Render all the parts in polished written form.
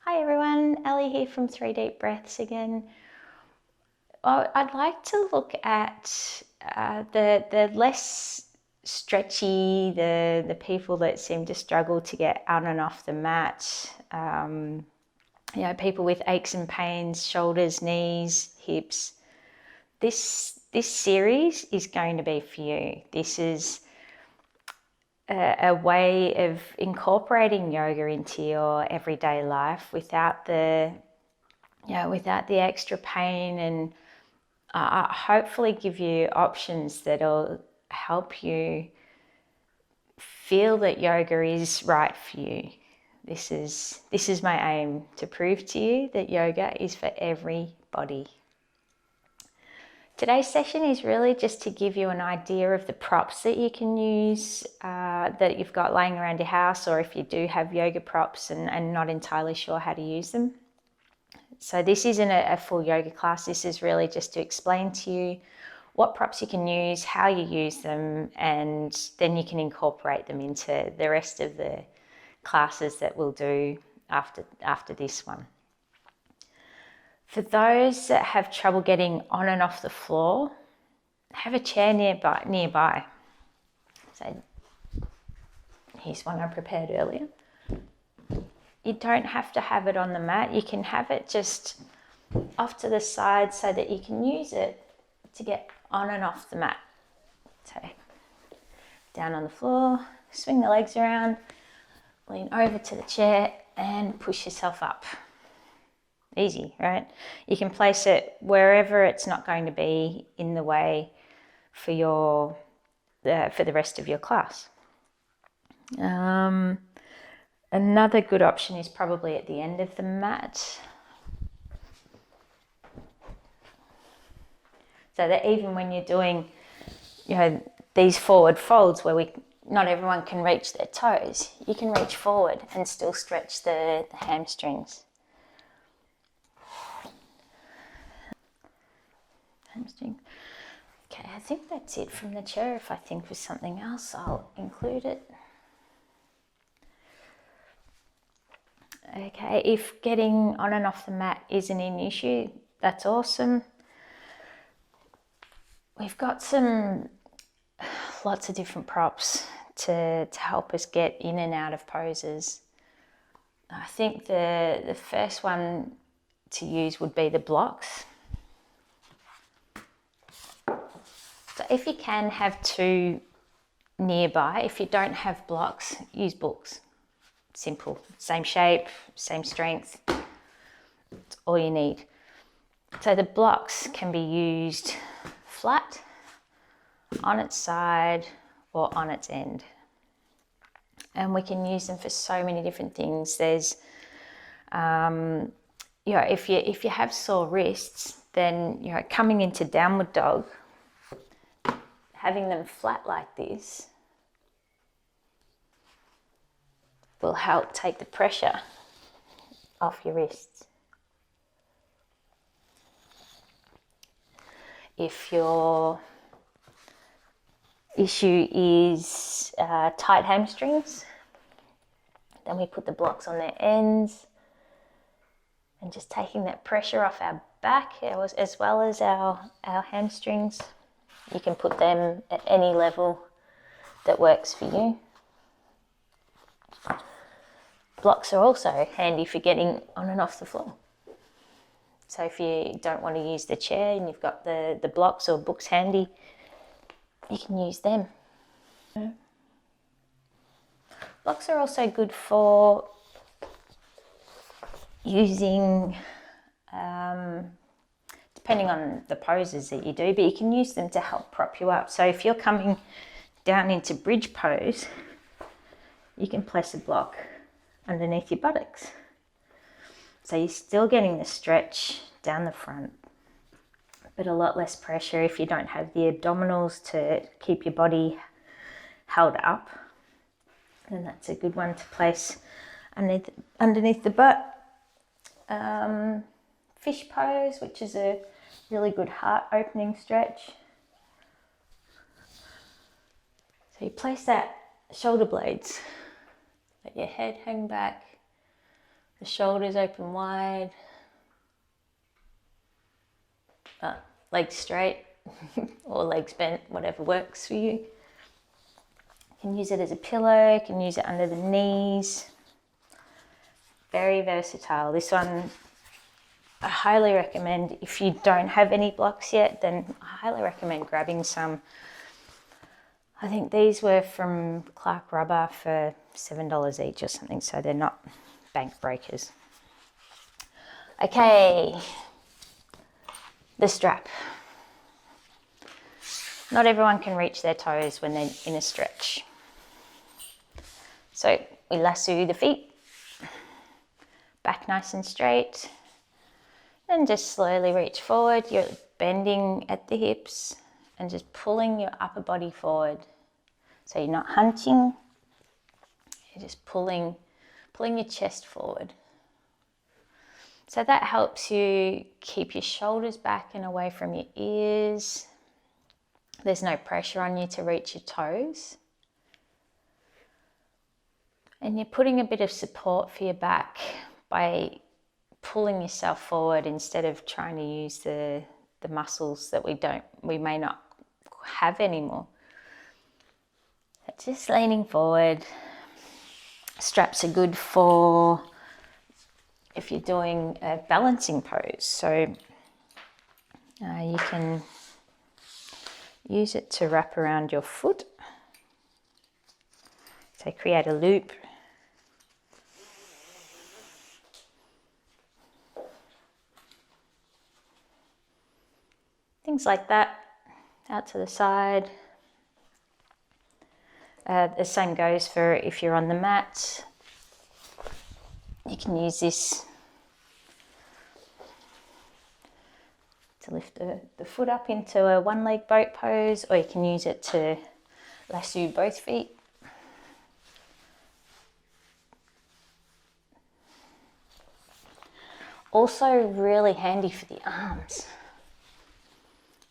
Hi everyone, Ellie here from 3 Deep Breaths again. I'd like to look at the less stretchy, the people that seem to struggle to get on and off the mat. People with aches and pains, shoulders, knees, hips. This series is going to be for you. This is a way of incorporating yoga into your everyday life without the extra pain, and hopefully give you options that'll help you feel that yoga is right for you. This is my aim, to prove to you that yoga is for everybody. Today's session is really just to give you an idea of the props that you can use that you've got laying around your house, or if you do have yoga props and not entirely sure how to use them. So this isn't a full yoga class. This is really just to explain to you what props you can use, how you use them, and then you can incorporate them into the rest of the classes that we'll do after this one. For those that have trouble getting on and off the floor, have a chair nearby. So here's one I prepared earlier. You don't have to have it on the mat. You can have it just off to the side so that you can use it to get on and off the mat. So down on the floor, swing the legs around, lean over to the chair and push yourself up. Easy, right? You can place it wherever it's not going to be in the way for the rest of your class. Another good option is probably at the end of the mat. So that even when you're doing, these forward folds where not everyone can reach their toes, you can reach forward and still stretch the hamstrings. Okay, I think that's it from the chair. If I think of something else, I'll include it. Okay, if getting on and off the mat isn't an issue, that's awesome. We've got lots of different props to help us get in and out of poses. I think the first one to use would be the blocks. So if you can have two nearby, if you don't have blocks, use books. Simple, same shape, same strength, it's all you need. So the blocks can be used flat, on its side, or on its end. And we can use them for so many different things. There's, if you have sore wrists, then, coming into downward dog, having them flat like this will help take the pressure off your wrists. If your issue is tight hamstrings, then we put the blocks on their ends and just taking that pressure off our back as well as our hamstrings. You can put them at any level that works for you. Blocks are also handy for getting on and off the floor. So if you don't want to use the chair and you've got the blocks or books handy, you can use them. Blocks are also good for using, depending on the poses that you do, but you can use them to help prop you up. So if you're coming down into bridge pose, you can place a block underneath your buttocks. So you're still getting the stretch down the front, but a lot less pressure. If you don't have the abdominals to keep your body held up, then that's a good one to place underneath the butt. Fish pose, which is a really good heart opening stretch. So you place that shoulder blades, let your head hang back, The shoulders open wide. Legs straight or legs bent, whatever works for you. You can use it as a pillow, you can use it under the knees. Very versatile. This one I highly recommend. If you don't have any blocks yet, then I highly recommend grabbing some. I think these were from Clark Rubber for $7 each or something, so they're not bank breakers. Okay, the strap. Not everyone can reach their toes when they're in a stretch. So we lasso the feet, back nice and straight, and just slowly reach forward. You're bending at the hips and just pulling your upper body forward. So you're not hunching, you're just pulling your chest forward. So that helps you keep your shoulders back and away from your ears. There's no pressure on you to reach your toes. And you're putting a bit of support for your back by pulling yourself forward instead of trying to use the muscles that we may not have anymore. Just leaning forward. Straps are good for if you're doing a balancing pose. So you can use it to wrap around your foot. So create a loop. Things like that, out to the side. The same goes for if you're on the mat. You can use this to lift the foot up into a one-leg boat pose, or you can use it to lasso both feet. Also really handy for the arms.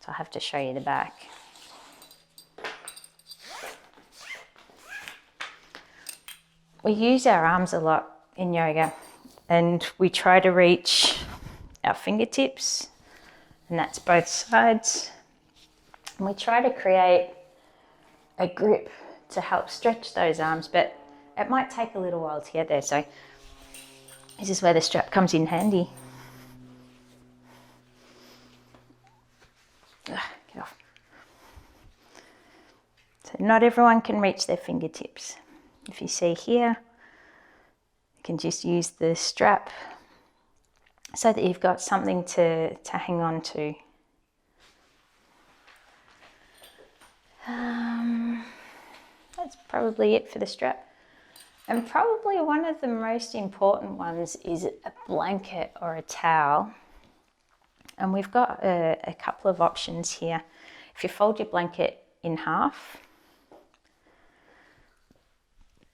So I have to show you the back. We use our arms a lot in yoga, and we try to reach our fingertips, and that's both sides. And we try to create a grip to help stretch those arms, but it might take a little while to get there. So this is where the strap comes in handy. Get off. So not everyone can reach their fingertips. If you see here, you can just use the strap so that you've got something to hang on to. That's probably it for the strap. And probably one of the most important ones is a blanket or a towel. And we've got a couple of options here. If you fold your blanket in half,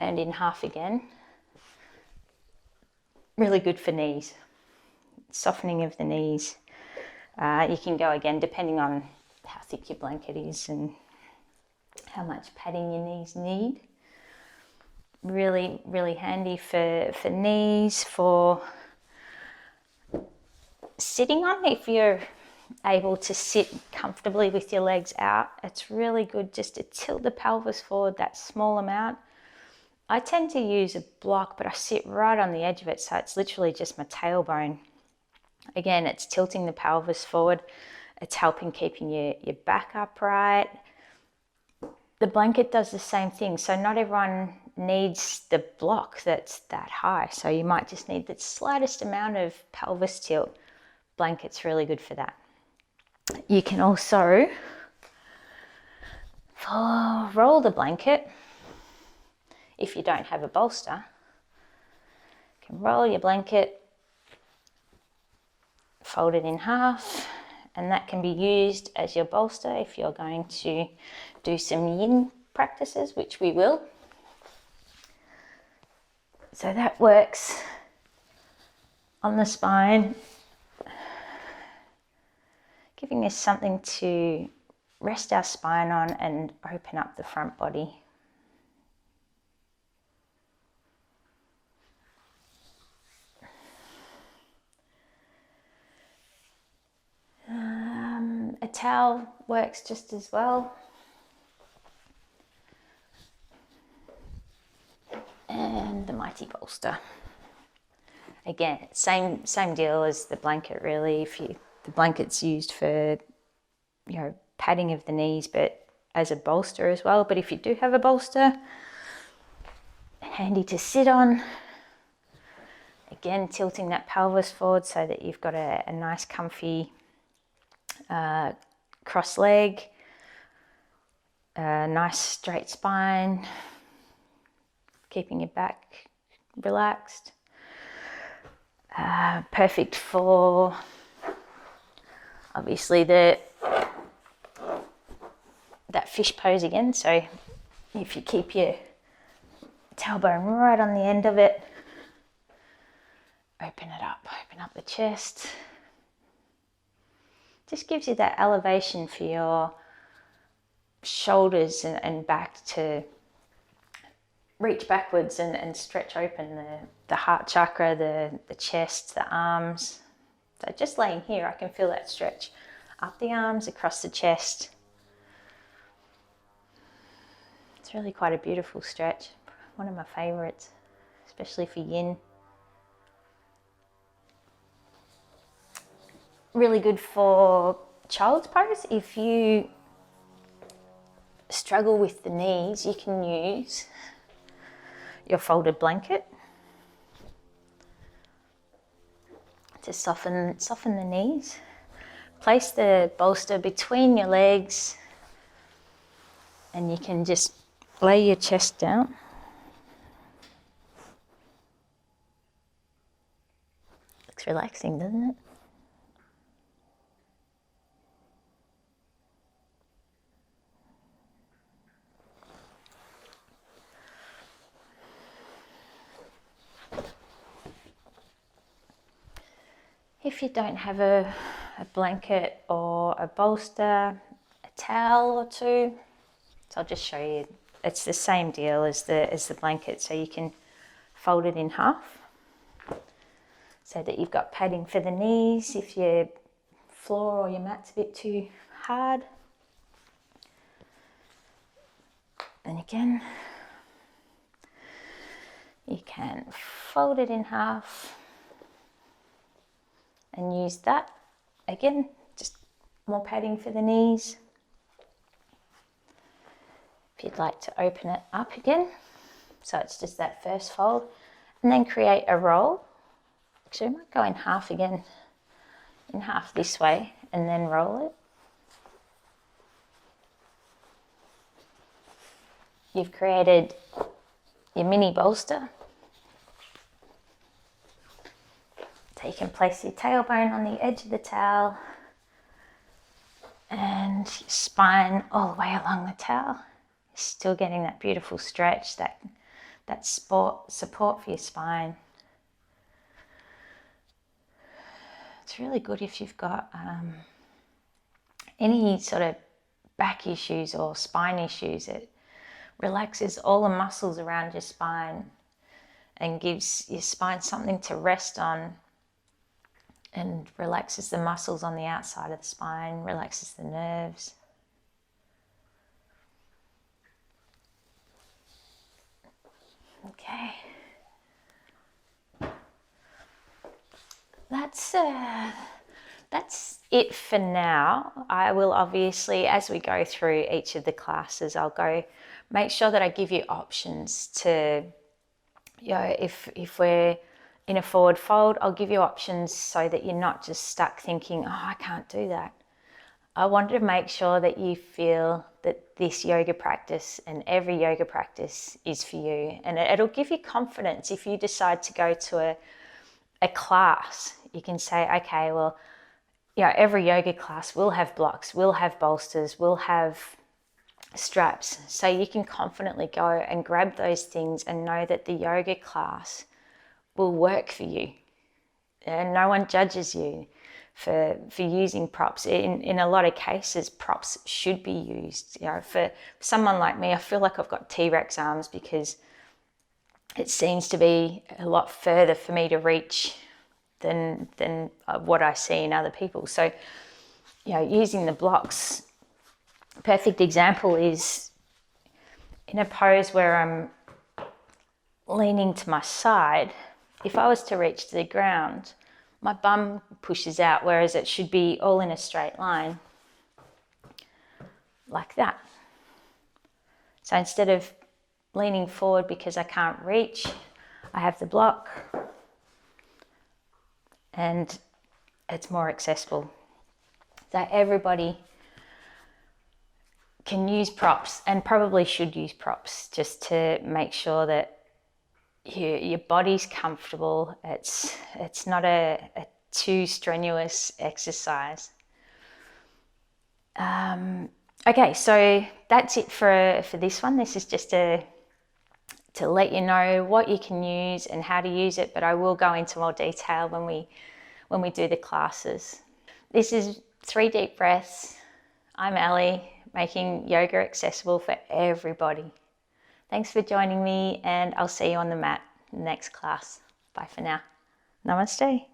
and in half again. Really good for knees, softening of the knees. You can go again depending on how thick your blanket is and how much padding your knees need. Really, really handy for knees, for sitting on. If you're able to sit comfortably with your legs out, it's really good just to tilt the pelvis forward that small amount. I tend to use a block, but I sit right on the edge of it, so it's literally just my tailbone. Again, it's tilting the pelvis forward. It's helping keeping your back upright. The blanket does the same thing, so not everyone needs the block that's that high. So you might just need the slightest amount of pelvis tilt. Blanket's really good for that. You can also roll the blanket. If you don't have a bolster, you can roll your blanket, fold it in half, and that can be used as your bolster if you're going to do some yin practices, which we will. So that works on the spine, giving us something to rest our spine on and open up the front body. towel works just as well. And the mighty bolster. Again, same deal as the blanket really. The blanket's used for, padding of the knees, but as a bolster as well. But if you do have a bolster, handy to sit on. Again, tilting that pelvis forward so that you've got a nice comfy cross leg, a nice straight spine, keeping your back relaxed. Perfect for obviously that fish pose again. So if you keep your tailbone right on the end of it, open up the chest. Just gives you that elevation for your shoulders and back to reach backwards and stretch open the heart chakra, the chest, the arms. So just laying here, I can feel that stretch up the arms, across the chest. It's really quite a beautiful stretch. One of my favorites, especially for yin. Really good for child's pose. If you struggle with the knees, you can use your folded blanket to soften the knees. Place the bolster between your legs and you can just lay your chest down. Looks relaxing, doesn't it? If you don't have a blanket or a bolster, a towel or two, so I'll just show you. It's the same deal as the blanket, so you can fold it in half so that you've got padding for the knees if your floor or your mat's a bit too hard. And again, you can fold it in half and use that. Again, just more padding for the knees. If you'd like to open it up again, so it's just that first fold, and then create a roll. Actually, I might go in half again, in half this way, and then roll it. You've created your mini bolster. So you can place your tailbone on the edge of the towel and your spine all the way along the towel. You're still getting that beautiful stretch, that support for your spine. It's really good if you've got any sort of back issues or spine issues. It relaxes all the muscles around your spine and gives your spine something to rest on, and relaxes the muscles on the outside of the spine, relaxes the nerves. Okay. That's it for now. I will obviously, as we go through each of the classes, I'll go make sure that I give you options to, if we're in a forward fold, I'll give you options so that you're not just stuck thinking, oh, I can't do that. I wanted to make sure that you feel that this yoga practice and every yoga practice is for you. And it'll give you confidence if you decide to go to a class. You can say, okay, well, every yoga class will have blocks, will have bolsters, will have straps. So you can confidently go and grab those things and know that the yoga class will work for you. And no one judges you for using props. In a lot of cases, props should be used. For someone like me, I feel like I've got T-Rex arms because it seems to be a lot further for me to reach than what I see in other people. So using the blocks. A perfect example is in a pose where I'm leaning to my side. If I was to reach to the ground, my bum pushes out, whereas it should be all in a straight line, like that. So instead of leaning forward because I can't reach, I have the block and it's more accessible. So everybody can use props and probably should use props just to make sure that your body's comfortable. It's not a too strenuous exercise. Okay, so that's it for this one. This is just to let you know what you can use and how to use it, but I will go into more detail when we do the classes. This is 3 deep breaths. I'm Ellie, making yoga accessible for everybody. Thanks for joining me, and I'll see you on the mat next class. Bye for now. Namaste.